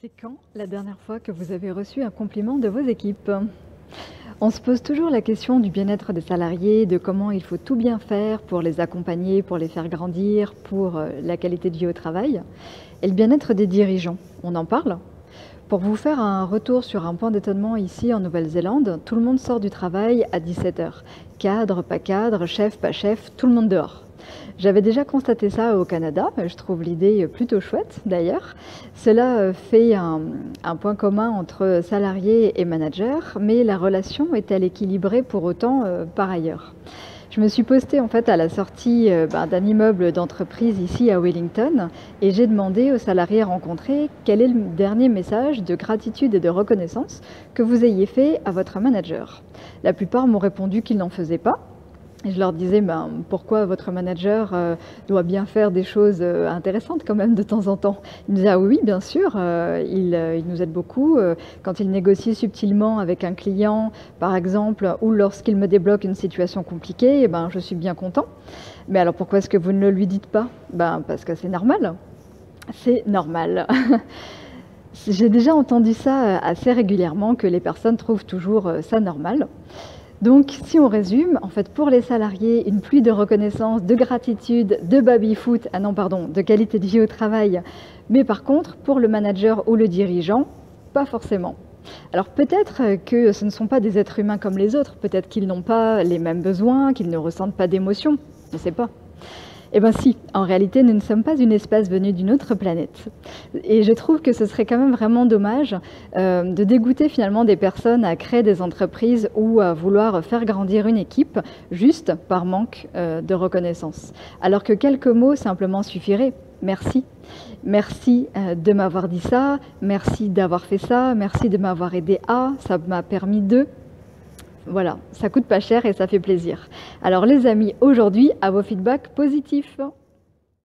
C'est quand la dernière fois que vous avez reçu un compliment de vos équipes? On se pose toujours la question du bien-être des salariés, de comment il faut tout bien faire pour les accompagner, pour les faire grandir, pour la qualité de vie au travail. Et le bien-être des dirigeants, on en parle? Pour vous faire un retour sur un point d'étonnement ici en Nouvelle-Zélande, tout le monde sort du travail à 17 heures. Cadre, pas cadre, chef, pas chef, tout le monde dehors. J'avais déjà constaté ça au Canada, je trouve l'idée plutôt chouette d'ailleurs. Cela fait un point commun entre salariés et managers, mais la relation est-elle équilibrée pour autant par ailleurs? Je me suis postée en fait à la sortie d'un immeuble d'entreprise ici à Wellington et j'ai demandé aux salariés rencontrés quel est le dernier message de gratitude et de reconnaissance que vous ayez fait à votre manager. La plupart m'ont répondu qu'ils n'en faisaient pas. Et je leur disais, pourquoi votre manager doit bien faire des choses intéressantes quand même de temps en temps. Ils me disaient, ah oui, bien sûr, il nous aide beaucoup. Quand il négocie subtilement avec un client, par exemple, ou lorsqu'il me débloque une situation compliquée, je suis bien content. Mais alors pourquoi est-ce que vous ne le lui dites pas? Parce que c'est normal. C'est normal. J'ai déjà entendu ça assez régulièrement, que les personnes trouvent toujours ça normal. Donc, si on résume, en fait, pour les salariés, une pluie de reconnaissance, de gratitude, de baby-foot, ah non, pardon, de qualité de vie au travail. Mais par contre, pour le manager ou le dirigeant, pas forcément. Alors peut-être que ce ne sont pas des êtres humains comme les autres, peut-être qu'ils n'ont pas les mêmes besoins, qu'ils ne ressentent pas d'émotions, je ne sais pas. Eh bien si, en réalité, nous ne sommes pas une espèce venue d'une autre planète. Et je trouve que ce serait quand même vraiment dommage de dégoûter finalement des personnes à créer des entreprises ou à vouloir faire grandir une équipe juste par manque de reconnaissance. Alors que quelques mots simplement suffiraient. Merci. Merci de m'avoir dit ça, merci d'avoir fait ça, merci de m'avoir aidé à, ça m'a permis de... Voilà, ça coûte pas cher et ça fait plaisir. Alors les amis, aujourd'hui, à vos feedbacks positifs.